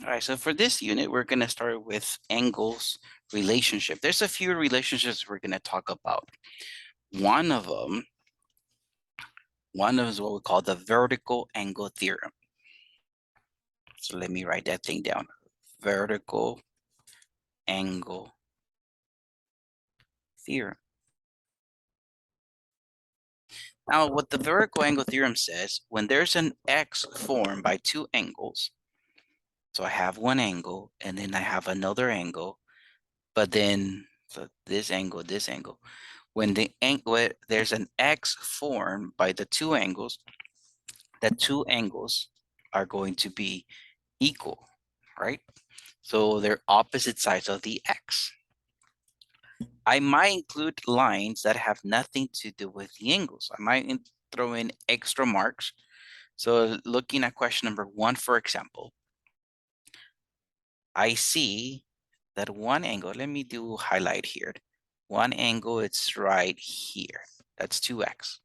All right, so for this unit, we're going to start with angles relationship. There's a few relationships we're going to talk about. One of them is what we call the vertical angle theorem. So let me write that thing down. Vertical angle theorem. Now, what the vertical angle theorem says, when there's an x formed by two angles, so I have one angle and then I have another angle, but then so this angle, when there's an x formed by the two angles are going to be equal, right? So they're opposite sides of the x. I might include lines that have nothing to do with the angles. I might throw in extra marks. So looking at question number 1, for example, I see that one angle, let me do highlight here. One angle, it's right here. That's 2x.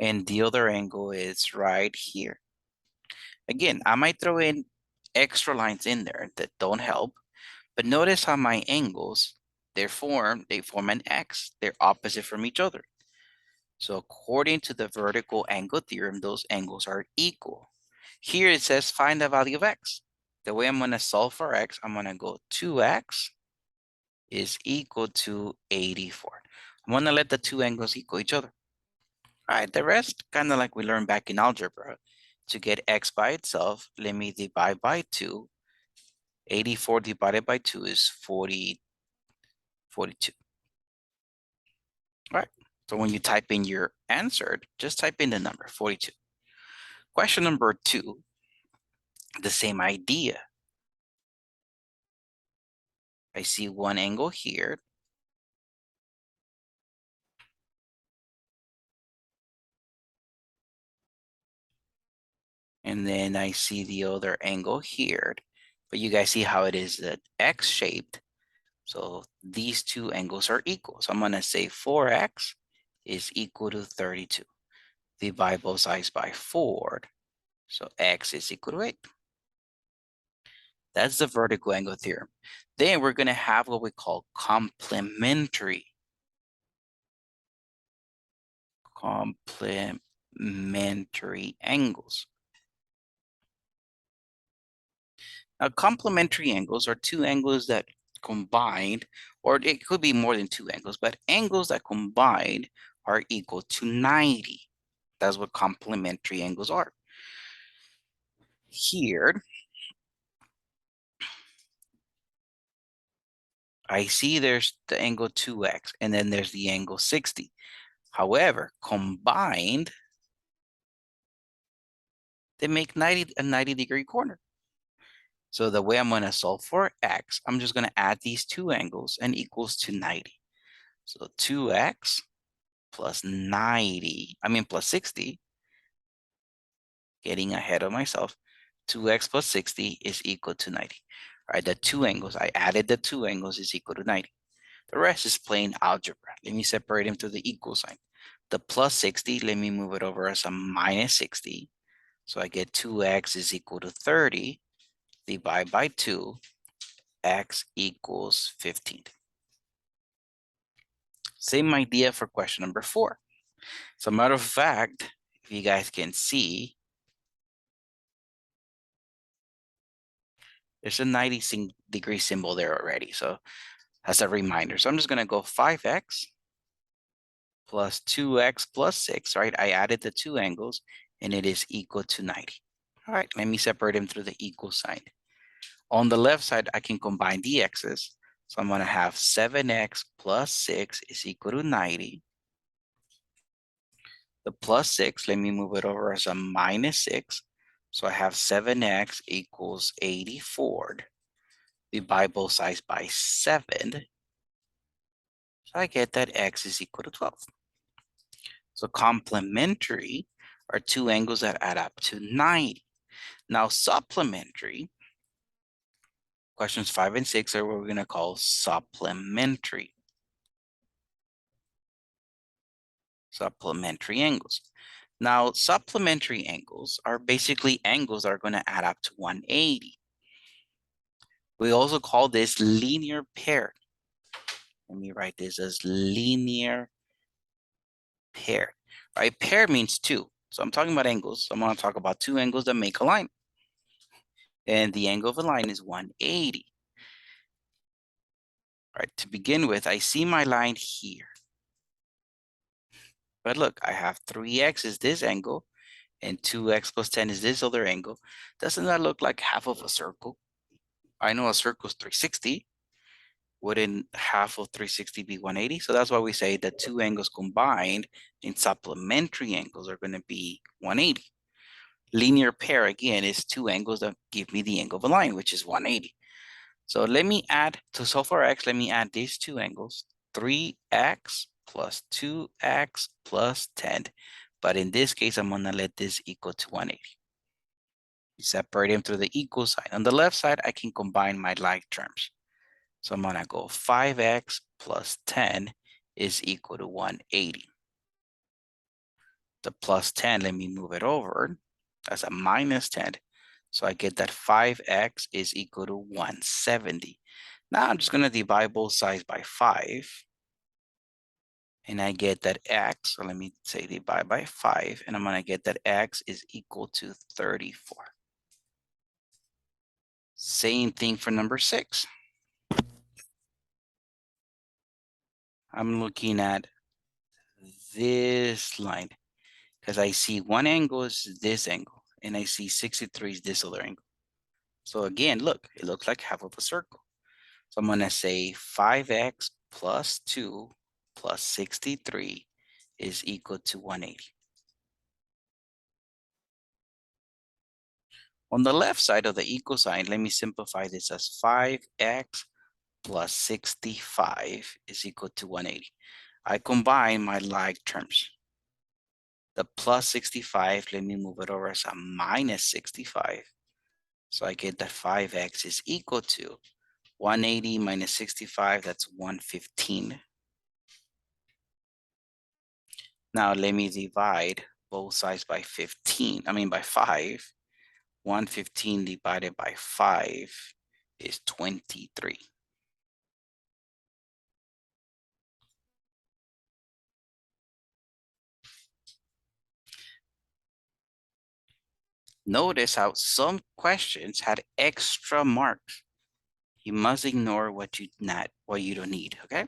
And the other angle is right here. Again, I might throw in extra lines in there that don't help, but notice how my angles, they form an x. They're opposite from each other. So according to the vertical angle theorem, those angles are equal. Here it says find the value of x. The way I'm going to solve for x, I'm going to go 2x is equal to 84. I'm going to let the two angles equal each other. All right, the rest, kind of like we learned back in algebra. To get x by itself, let me divide by 2. 84 divided by 2 is 42. All right, so when you type in your answer, just type in the number, 42. Question number 2, the same idea. I see one angle here. And then I see the other angle here. But you guys see how it is that x-shaped. So these two angles are equal. So I'm going to say 4x is equal to 32. Divide both sides by 4. So x is equal to 8. That's the vertical angle theorem. Then we're going to have what we call complementary. Complementary angles. Now, complementary angles are two angles that combined, or it could be more than two angles, but angles that combined are equal to 90. That's what complementary angles are. Here, I see there's the angle 2x, and then there's the angle 60. However, combined, they make a 90-degree corner. So the way I'm going to solve for x, I'm just going to add these two angles and equals to 90. So 2x plus 60, getting ahead of myself, 2x plus 60 is equal to 90. All right, the two angles, I added the two angles is equal to 90. The rest is plain algebra. Let me separate them to the equal sign. The plus 60, let me move it over as a minus 60. So I get 2x is equal to 30. Divide by 2, x equals 15. Same idea for question number 4. As a matter of fact, if you guys can see, there's a 90-degree symbol there already. So as a reminder, so I'm just going to go 5x plus 2x plus 6, right? I added the two angles, and it is equal to 90. All right, let me separate them through the equal sign. On the left side, I can combine the x's. So I'm going to have 7x plus 6 is equal to 90. The plus 6, let me move it over as a minus 6. So I have 7x equals 84. Divide both sides by 7. So I get that x is equal to 12. So complementary are two angles that add up to 90. Now supplementary, questions 5 and 6 are what we're going to call supplementary. Supplementary angles. Now, supplementary angles are basically angles that are going to add up to 180. We also call this linear pair. Let me write this as linear pair, right? Pair means two. So I'm talking about angles. So I'm going to talk about two angles that make a line. And the angle of a line is 180. All right, to begin with, I see my line here. But look, I have 3x is this angle, and 2x plus 10 is this other angle. Doesn't that look like half of a circle? I know a circle is 360. Wouldn't half of 360 be 180? So that's why we say the two angles combined in supplementary angles are going to be 180. Linear pair, again, is two angles that give me the angle of a line, which is 180. So let me add, to solve for x, let me add these two angles, 3x plus 2x plus 10. But in this case, I'm going to let this equal to 180. Separate them through the equal sign. On the left side, I can combine my like terms. So I'm going to go 5x plus 10 is equal to 180. The plus 10, let me move it over. That's a minus 10. So I get that 5x is equal to 170. Now I'm just going to divide both sides by 5. And I get that x, so let me say divide by 5. And I'm going to get that x is equal to 34. Same thing for number 6. I'm looking at this line because I see one angle is this angle and I see 63 is this other angle. So again, look, it looks like half of a circle. So I'm going to say 5x plus 2 plus 63 is equal to 180. On the left side of the equal sign, let me simplify this as 5x plus 65 is equal to 180. I combine my like terms. The plus 65, let me move it over as a minus 65. So I get that 5x is equal to 180 minus 65, that's 115. Now let me divide both sides by 15, by 5. 115 divided by 5 is 23. Notice how some questions had extra marks. You must ignore what you don't need, okay?